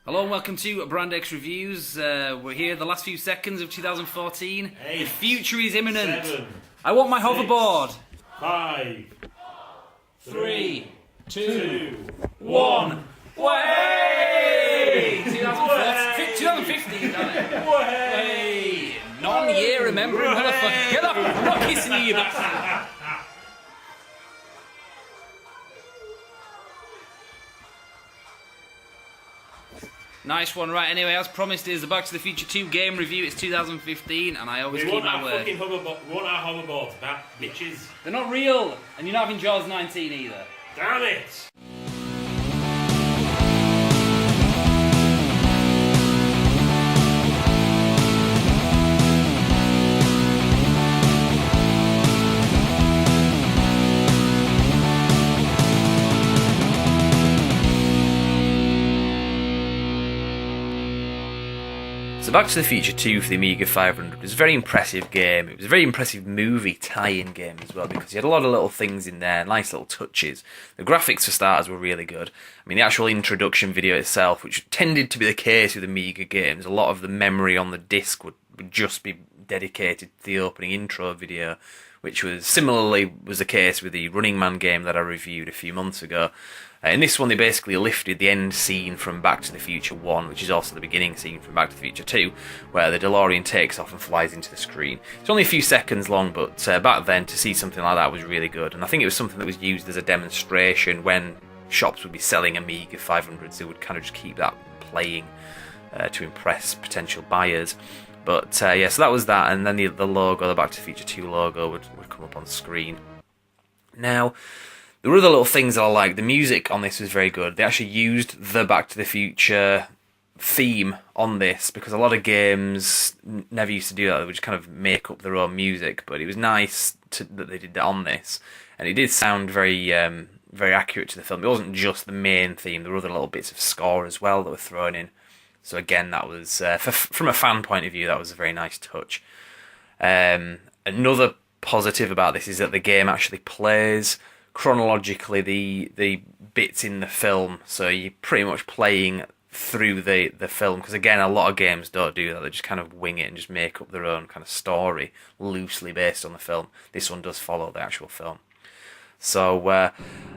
Hello and welcome to Brand X Reviews. We're here the last few seconds of 2014. Eight, the future is imminent. 7, I want my 6, hoverboard. 5, 3, 2, 1. Way! 2015, damn it. Way! Non-year remembering motherfucker. Get up! I'm not kissing you, you bastard. Nice one, right? Anyway, as promised, is the Back to the Future 2 game review. It's 2015, and I always keep my word. We want our hoverboards back, bitches. They're not real, and you're not having Jaws 19 either. Damn it! So Back to the Future 2 for the Amiga 500 was a very impressive game. It was a very impressive movie tie-in game as well, because you had a lot of little things in there, nice little touches. The graphics for starters were really good. I mean, the actual introduction video itself, which tended to be the case with Amiga games, a lot of the memory on the disc would just be dedicated to the opening intro video, which was similarly was the case with the Running Man game that I reviewed a few months ago. In this one, they basically lifted the end scene from Back to the Future 1, which is also the beginning scene from Back to the Future 2, where the DeLorean takes off and flies into the screen. It's only a few seconds long, but back then, to see something like that was really good. And I think it was something that was used as a demonstration when shops would be selling Amiga 500s. They would kind of just keep that playing to impress potential buyers. But yeah, so that was that, and then the logo, the Back to the Future 2 logo, would come up on screen. Now, there were other little things that I liked. The music on this was very good. They actually used the Back to the Future theme on this, because a lot of games never used to do that. They would just kind of make up their own music, but it was nice that they did that on this. And it did sound very very accurate to the film. It wasn't just the main theme. There were other little bits of score as well that were thrown in. So again, that was, from a fan point of view, that was a very nice touch. Another positive about this is that the game actually plays chronologically the bits in the film, so you're pretty much playing through the film, because again, a lot of games don't do that. They just kind of wing it and just make up their own kind of story loosely based on the film. This one does follow the actual film. So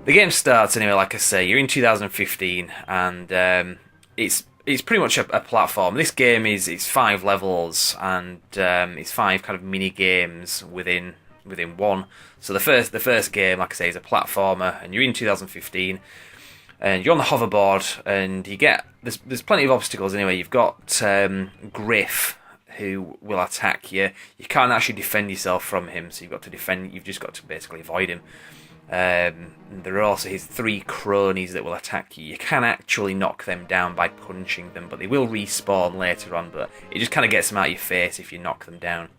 the game starts anyway, like I say, you're in 2015, and it's pretty much a platform. This game it's 5 levels, and it's 5 kind of mini games within one. So the first game, like I say, is a platformer, and you're in 2015, and you're on the hoverboard, and you get there's plenty of obstacles anyway. You've got Griff, who will attack you. You can't actually defend yourself from him, so you've just got to basically avoid him. There are also his 3 cronies that will attack you. You can actually knock them down by punching them, but they will respawn later on, but it just kind of gets them out of your face if you knock them down.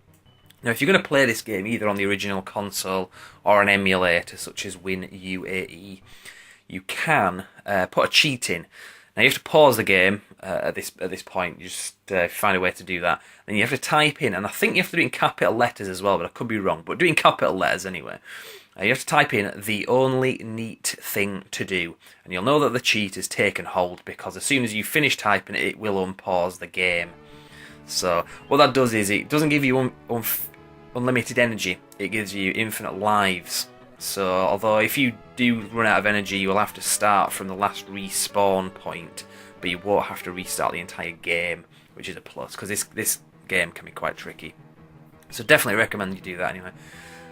Now, if you're going to play this game either on the original console or an emulator such as WinUAE, you can put a cheat in. Now, you have to pause the game at this point. You just find a way to do that. Then you have to type in, and I think you have to do it in capital letters as well, but I could be wrong. But do it in capital letters anyway. You have to type in "the only neat thing to do," and you'll know that the cheat has taken hold, because as soon as you finish typing it, it will unpause the game. So what that does is it doesn't give you unlimited energy, it gives you infinite lives. So although if you do run out of energy, you will have to start from the last respawn point, but you won't have to restart the entire game, which is a plus, because this game can be quite tricky. So definitely recommend you do that anyway.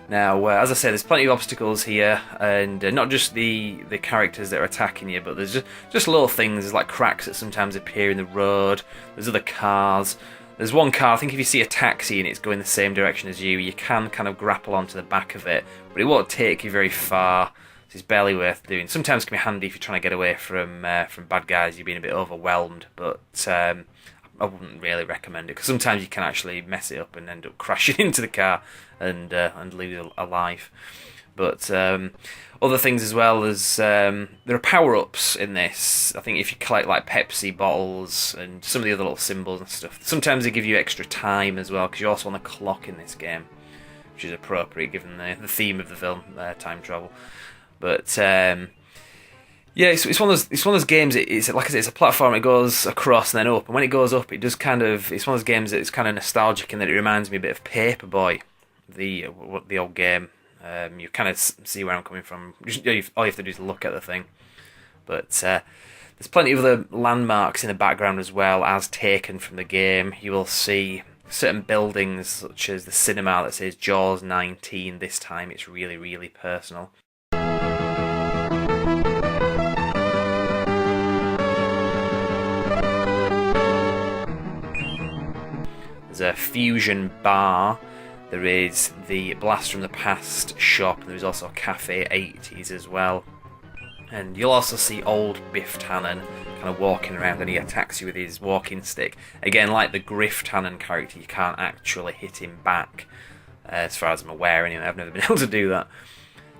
Now, as I said, there's plenty of obstacles here, and not just the characters that are attacking you, but there's just little things. There's like cracks that sometimes appear in the road. There's other cars. There's one car, I think if you see a taxi and it's going the same direction as you, you can kind of grapple onto the back of it, but it won't take you very far. So it's barely worth doing. Sometimes it can be handy if you're trying to get away from bad guys, you're being a bit overwhelmed, but I wouldn't really recommend it, because sometimes you can actually mess it up and end up crashing into the car and lose a life. But other things as well, there are power-ups in this. I think if you collect like Pepsi bottles and some of the other little symbols and stuff, sometimes they give you extra time as well, because you're also on the clock in this game, which is appropriate given the theme of the film, time travel. But Yeah, it's one of those games. It's like I said, it's a platform. It goes across and then up, and when it goes up, it does kind of. It's one of those games that's kind of nostalgic in that it reminds me a bit of Paperboy, the old game. You kind of see where I'm coming from. All you have to do is look at the thing. But there's plenty of other landmarks in the background as well as taken from the game. You will see certain buildings such as the cinema that says Jaws 19. This time it's really, really personal. There's a fusion bar. There is the Blast from the Past shop. And there's also a Cafe 80s as well. And you'll also see old Biff Tannen kind of walking around, and he attacks you with his walking stick. Again, like the Griff Tannen character, you can't actually hit him back, as far as I'm aware anyway. I've never been able to do that.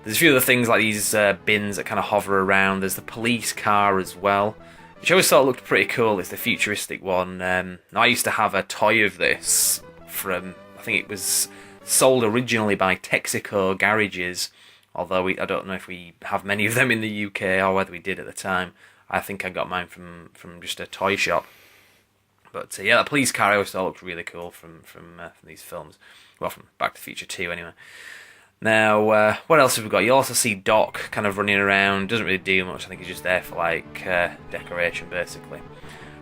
There's a few other things like these bins that kind of hover around. There's the police car as well, which I always thought looked pretty cool. It's the futuristic one. I used to have a toy of this from, I think it was sold originally by Texaco garages, although I don't know if we have many of them in the UK or whether we did at the time. I think I got mine from just a toy shop. But yeah, that police car I always thought looked really cool from these films. Well, from Back to the Future 2 anyway. Now, what else have we got? You also see Doc kind of running around. Doesn't really do much. I think he's just there for like decoration, basically.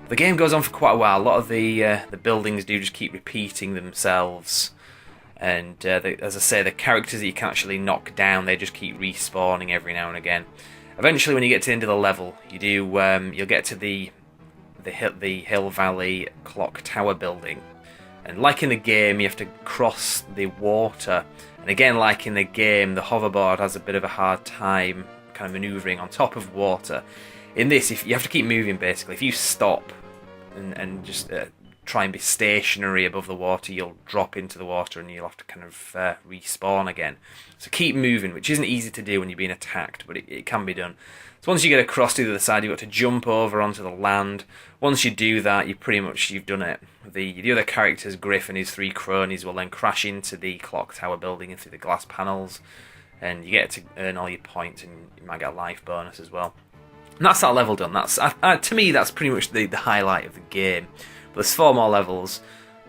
The game goes on for quite a while. A lot of the buildings do just keep repeating themselves. And as I say, the characters that you can actually knock down, they just keep respawning every now and again. Eventually, when you get to the end of the level, you'll get to the Hill Valley Clock Tower building, and like in the game, you have to cross the water. And again, like in the game, the hoverboard has a bit of a hard time kind of manoeuvring on top of water. In this, if you have to keep moving, basically, if you stop and just try and be stationary above the water, you'll drop into the water and you'll have to kind of respawn again. So keep moving, which isn't easy to do when you're being attacked, but it can be done. So once you get across to the other side, you've got to jump over onto the land. Once you do that, you've done it. The other characters, Griff and his three cronies, will then crash into the clock tower building and through the glass panels, and you get to earn all your points, and you might get a life bonus as well. And that's that level done. That's to me, that's pretty much the highlight of the game. But there's 4 more levels.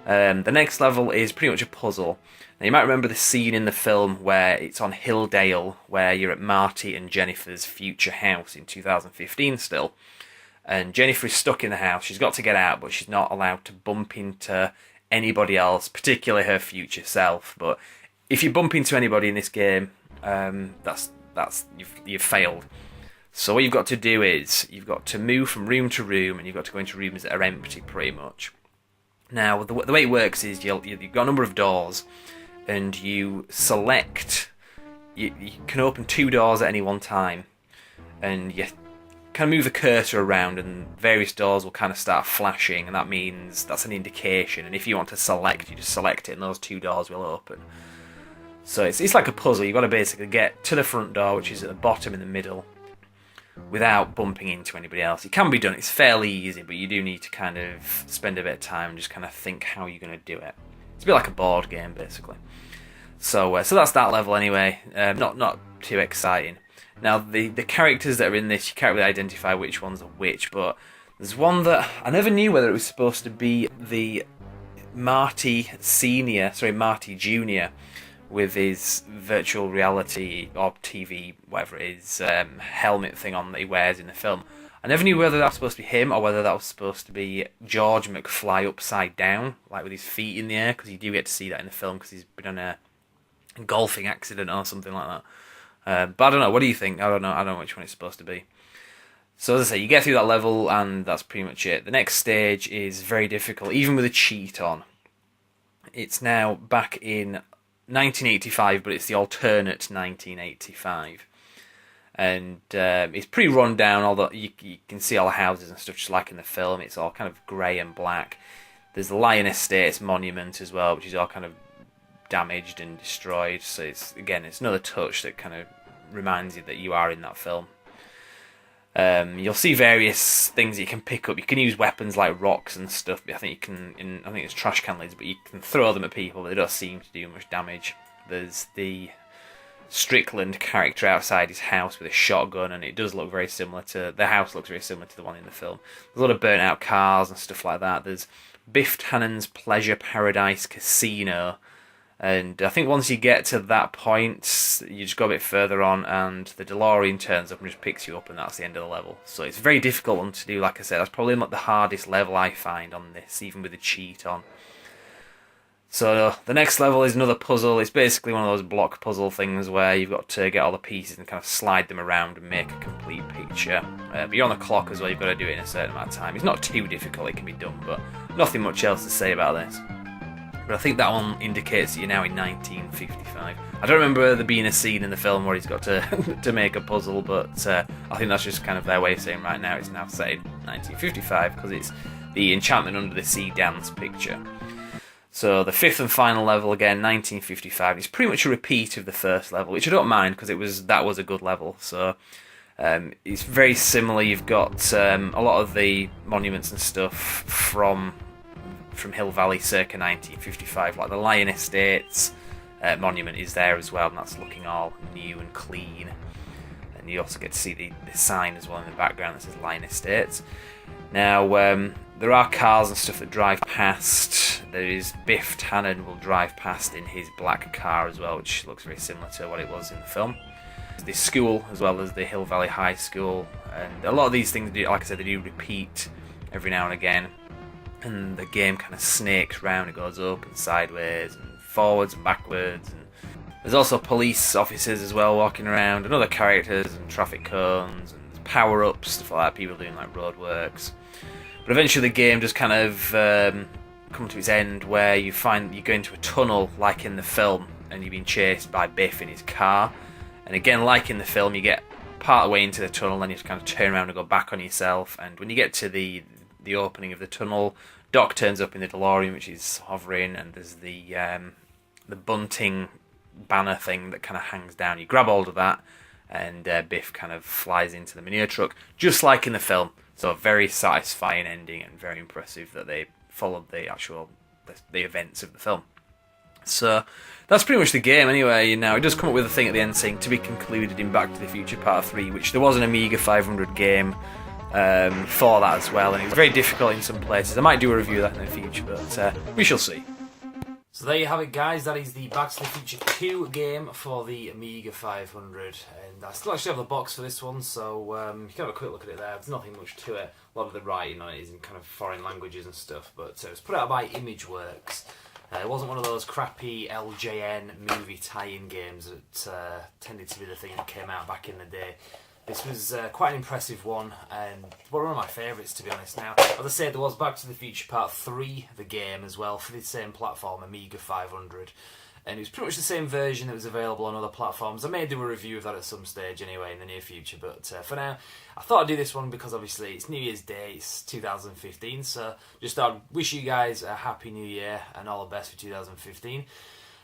The next level is pretty much a puzzle. Now, you might remember the scene in the film where it's on Hilldale, where you're at Marty and Jennifer's future house in 2015 still. And Jennifer is stuck in the house. She's got to get out, but she's not allowed to bump into anybody else, particularly her future self. But if you bump into anybody in this game, you've failed. So what you've got to do is you've got to move from room to room, and you've got to go into rooms that are empty, pretty much. Now, the way it works is you've got a number of doors, and you select. You can open 2 doors at any one time, and you kind of move the cursor around, and various doors will kind of start flashing, and that means that's an indication. And if you want to select, you just select it, and those 2 doors will open. So it's like a puzzle. You've got to basically get to the front door, which is at the bottom in the middle, without bumping into anybody else. It can be done, it's fairly easy, but you do need to kind of spend a bit of time and just kind of think how you're going to do it. It's a bit like a board game, basically. So that's that level anyway. Not too exciting. Now, the characters that are in this, you can't really identify which ones are which, but there's one that I never knew whether it was supposed to be the Marty Jr., with his virtual reality or TV, whatever it is, helmet thing on that he wears in the film. I never knew whether that was supposed to be him or whether that was supposed to be George McFly upside down, like with his feet in the air, because you do get to see that in the film because he's been on a golfing accident or something like that. But I don't know, what do you think? I don't know which one it's supposed to be. So as I say, you get through that level and that's pretty much it. The next stage is very difficult, even with a cheat on. It's now back in 1985, but it's the alternate 1985, and it's pretty run down. Although you can see all the houses and stuff just like in the film. It's all kind of grey and black. There's the Lion Estates monument as well, which is all kind of damaged and destroyed. So it's another touch that kind of reminds you that you are in that film. You'll see various things that you can pick up. You can use weapons like rocks and stuff. But I think it's trash can lids, but you can throw them at people. They don't seem to do much damage. There's the Strickland character outside his house with a shotgun, and it does look very similar to the house. Looks very similar to the one in the film. There's a lot of burnt out cars and stuff like that. There's Biff Tannen's Pleasure Paradise Casino, and I think once you get to that point, you just go a bit further on, and the DeLorean turns up and just picks you up, and that's the end of the level. So it's a very difficult one to do. Like I said, that's probably not the hardest level I find on this, even with the cheat on. So the next level is another puzzle. It's basically one of those block puzzle things where you've got to get all the pieces and kind of slide them around and make a complete picture. But you're on the clock as well, you've got to do it in a certain amount of time. It's not too difficult, it can be done, but nothing much else to say about this. But I think that one indicates that you're now in 1955. I don't remember there being a scene in the film where he's got to to make a puzzle, but I think that's just kind of their way of saying right now it's now set in 1955 because it's the Enchantment Under the Sea dance picture. So the fifth and final level, again, 1955. It's pretty much a repeat of the first level, which I don't mind because that was a good level. So it's very similar. You've got a lot of the monuments and stuff from Hill Valley circa 1955, like the Lion Estates monument is there as well, and that's looking all new and clean. And you also get to see the sign as well in the background that says Lion Estates. Now, there are cars and stuff that drive past. There is Biff Tannen will drive past in his black car as well, which looks very similar to what it was in the film. The school, as well as the Hill Valley High School, and a lot of these things, like I said, they do repeat every now and again. And the game kind of snakes round. It goes up and sideways and forwards and backwards. And there's also police officers as well walking around, and other characters and traffic cones and power-ups, stuff like that. People doing like roadworks. But eventually the game just kind of come to its end where you find you go into a tunnel like in the film and you're being chased by Biff in his car. And again, like in the film, you get part of the way into the tunnel, then you have to kind of turn around and go back on yourself. And when you get to the opening of the tunnel, Doc turns up in the DeLorean, which is hovering, and there's the bunting banner thing that kind of hangs down. You grab hold of that, and Biff kind of flies into the manure truck, just like in the film. So a very satisfying ending and very impressive that they followed the events of the film. So that's pretty much the game anyway. Now it does come up with a thing at the end saying to be concluded in Back to the Future Part 3, which there was an Amiga 500 game for that as well, and it was very difficult in some places. I might do a review of that in the future, but we shall see. So there you have it, guys. That is the Back to the Future 2 game for the Amiga 500, and I still actually have the box for this one, so you can have a quick look at it there. There's nothing much to it. A lot of the writing on it is in kind of foreign languages and stuff, but it was put out by ImageWorks. It wasn't one of those crappy LJN movie tie-in games that tended to be the thing that came out back in the day. This was quite an impressive one, and one of my favourites, to be honest. Now, as I said, there was Back to the Future Part 3, the game, as well, for the same platform, Amiga 500. And it was pretty much the same version that was available on other platforms. I may do a review of that at some stage anyway in the near future, but for now, I thought I'd do this one because obviously it's New Year's Day, it's 2015, so just thought I'd wish you guys a Happy New Year and all the best for 2015.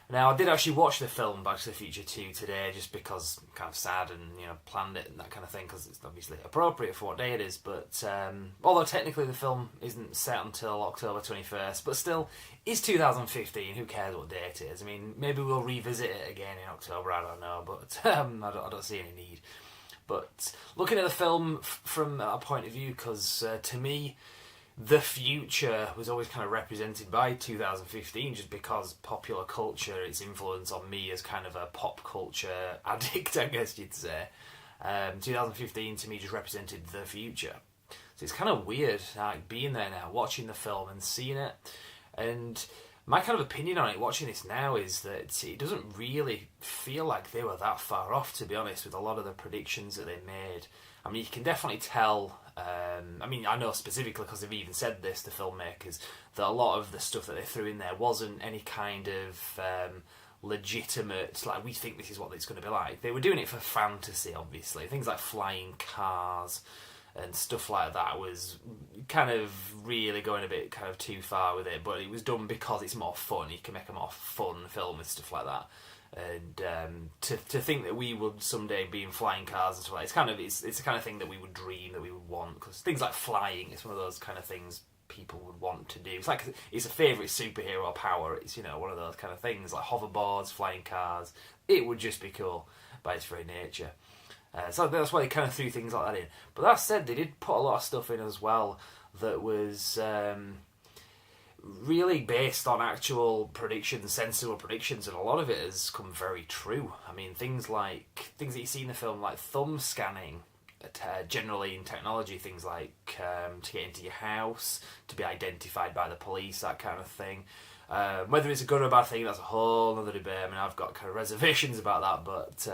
Now, I did actually watch the film Back to the Future 2 today just because I'm kind of sad and, planned it and that kind of thing because it's obviously appropriate for what day it is. But although technically the film isn't set until October 21st, but still, it's 2015. Who cares what date it is? I mean, maybe we'll revisit it again in October, I don't know, but I don't see any need. But looking at the film from a point of view, because to me, the future was always kind of represented by 2015 just because popular culture, its influence on me as kind of a pop culture addict, I guess you'd say. 2015 to me just represented the future. So it's kind of weird like being there now, watching the film and seeing it. And my kind of opinion on it, watching this now, is that it doesn't really feel like they were that far off, to be honest, with a lot of the predictions that they made. I mean, you can definitely tell. I know specifically because they've even said this, the filmmakers, that a lot of the stuff that they threw in there wasn't any kind of legitimate, like, we think this is what it's going to be like. They were doing it for fantasy, obviously. Things like flying cars and stuff like that was kind of really going a bit kind of too far with it, but it was done because it's more fun. You can make a more fun film with stuff like that. And to think that we would someday be in flying cars and stuff like that, it's the kind of thing that we would dream, that we would want, because things like flying, it's one of those kind of things people would want to do. It's like it's a favourite superhero power. It's, you know, one of those kind of things like hoverboards, flying cars. It would just be cool by its very nature. So that's why they kind of threw things like that in. But that said, they did put a lot of stuff in as well that was really based on actual predictions, sensible predictions, and a lot of it has come very true. I mean, things that you see in the film, like thumb scanning, generally in technology, things like to get into your house, to be identified by the police, that kind of thing. Whether it's a good or a bad thing, that's a whole other debate. I mean, I've got kind of reservations about that, but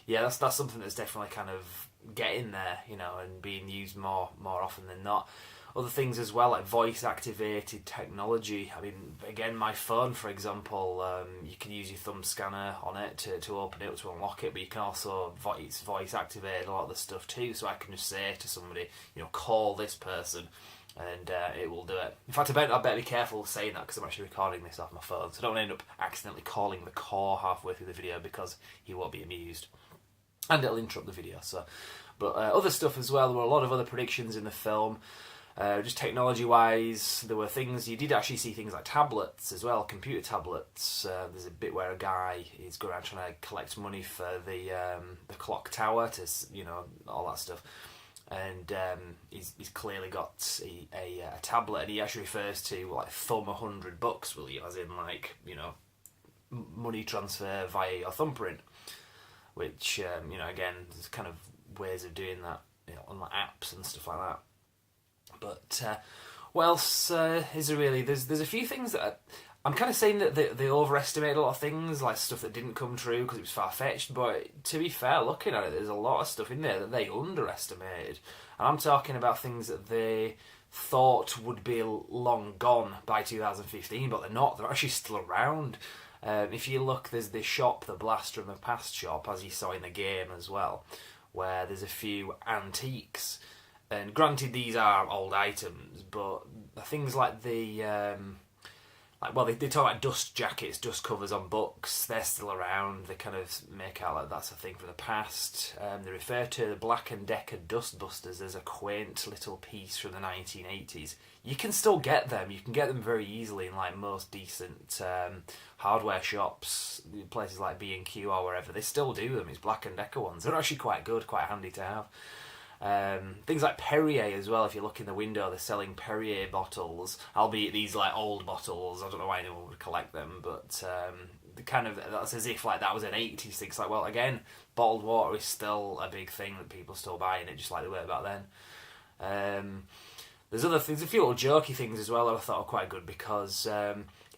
yeah, that's something that's definitely kind of getting there, you know, and being used more often than not. Other things as well, like voice-activated technology. I mean, again, my phone, for example, you can use your thumb scanner on it to open it, to unlock it, but you can also voice-activate a lot of the stuff too, so I can just say to somebody, you know, call this person, and it will do it. In fact, I better be careful saying that, because I'm actually recording this off my phone, so I don't end up accidentally calling the core halfway through the video, because he won't be amused. And it'll interrupt the video, so... But other stuff as well, there were a lot of other predictions in the film. Just technology-wise, there were things... You did actually see things like tablets as well, computer tablets. There's a bit where a guy is going around trying to collect money for the clock tower, to, you know, all that stuff. And he's clearly got a tablet, and he actually refers to, like, thumb $100, will you? As in, like, you know, money transfer via your thumbprint. Which, you know, again, there's kind of ways of doing that, you know, on like apps and stuff like that. But what else is there really? There's a few things that I'm kind of saying that they overestimated a lot of things, like stuff that didn't come true because it was far-fetched. But to be fair, looking at it, there's a lot of stuff in there that they underestimated. And I'm talking about things that they thought would be long gone by 2015, but they're not. They're actually still around. If you look, there's this shop, the Blaster from the Past shop, as you saw in the game as well, where there's a few antiques. And granted, these are old items, but things like they talk about dust jackets, dust covers on books. They're still around. They kind of make out like that's a thing from the past. They refer to the Black & Decker Dust Busters as a quaint little piece from the 1980s. You can still get them. You can get them very easily in like most decent hardware shops, places like B&Q or wherever. They still do them. It's Black & Decker ones. They're actually quite good, quite handy to have. Things like Perrier as well. If you look in the window, they're selling Perrier bottles, albeit these like old bottles. I don't know why anyone would collect them, but the kind of, that's as if like that was an 80s thing. It's like, well, again, bottled water is still a big thing that people still buy in it, just like they were back then. There's other things, a few little jokey things as well that I thought were quite good, because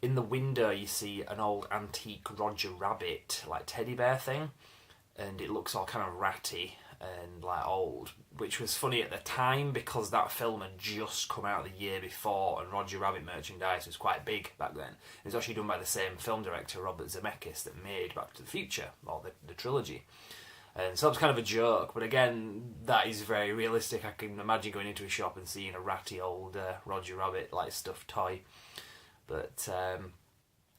in the window you see an old antique Roger Rabbit like teddy bear thing, and it looks all kind of ratty and like old, which was funny at the time because that film had just come out the year before, and Roger Rabbit merchandise was quite big back then. It was actually done by the same film director, Robert Zemeckis, that made Back to the Future, or the trilogy. And so that was kind of a joke, but again, that is very realistic. I can imagine going into a shop and seeing a ratty old Roger Rabbit like stuffed toy. But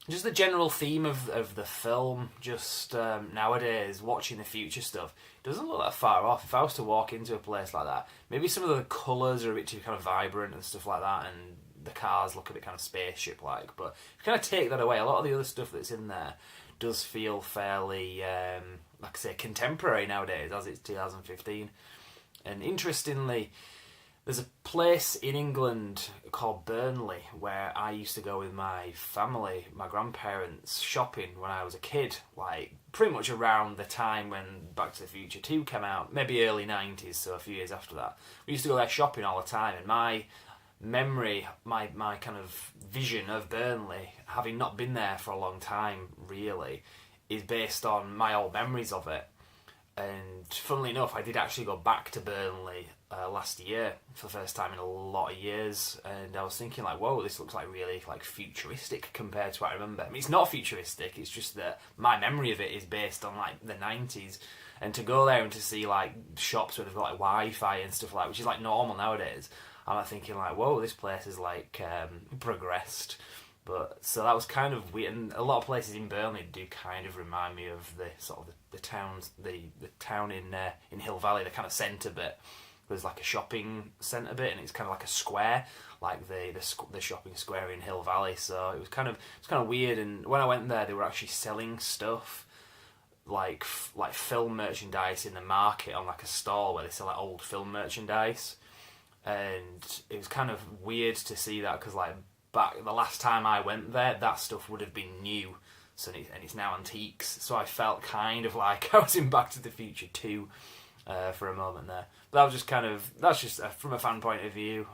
just the general theme of the film, just nowadays, watching the future stuff, doesn't look that far off. If I was to walk into a place like that, maybe some of the colours are a bit too kind of vibrant and stuff like that, and the cars look a bit kind of spaceship-like, but if you kind of take that away, a lot of the other stuff that's in there does feel fairly, like I say, contemporary nowadays, as it's 2015. And interestingly, there's a place in England called Burnley where I used to go with my family, my grandparents, shopping when I was a kid, like pretty much around the time when Back to the Future 2 came out, maybe early 90s, so a few years after that. We used to go there shopping all the time, and my memory, my kind of vision of Burnley, having not been there for a long time really, is based on my old memories of it. And funnily enough, I did actually go back to Burnley last year for the first time in a lot of years, and I was thinking like, whoa, this looks like really like futuristic compared to what I remember. I mean, it's not futuristic, it's just that my memory of it is based on like the 90s, and to go there and to see like shops where they've got like Wi-Fi and stuff like that, which is like normal nowadays, I'm like thinking like, whoa, this place is like progressed. But so that was kind of weird, and a lot of places in Burnley do kind of remind me of the sort of the town in Hill Valley, the kind of centre bit. there's like a shopping centre bit, and it's kind of like a square, like the shopping square in Hill Valley. So it was kind of weird. And when I went there, they were actually selling stuff like film merchandise in the market on like a stall where they sell like old film merchandise. And it was kind of weird to see that, because like back the last time I went there, that stuff would have been new, and it's now antiques. So I felt kind of like I was in Back to the Future 2 for a moment there. But that was that's just from a fan point of view,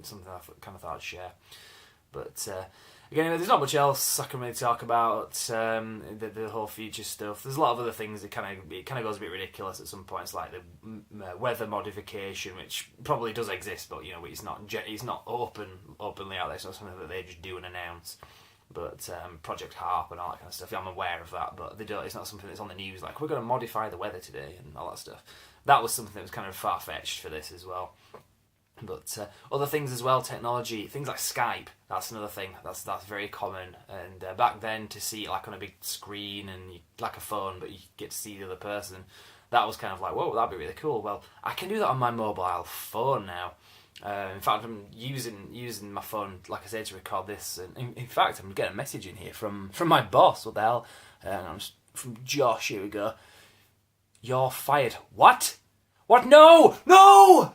something I kind of thought I'd share. But again, there's not much else I can really talk about. The whole future stuff. There's a lot of other things that kind of goes a bit ridiculous at some points, like the weather modification, which probably does exist, but it's not openly out there. It's not something that they just do and announce. But Project Harp and all that kind of stuff, I'm aware of that, but they don't. It's not something that's on the news. Like, we're going to modify the weather today and all that stuff. That was something that was kind of far fetched for this as well. But other things as well, technology, things like Skype, that's another thing. That's very common. And back then, to see it like on a big screen and like a phone, but you get to see the other person, that was kind of like, whoa, that'd be really cool. Well, I can do that on my mobile phone now. In fact, I'm using my phone, like I said, to record this. And in fact, I'm getting a message in here from my boss. What the hell? From Josh. Here we go. You're fired. What? What? No! No!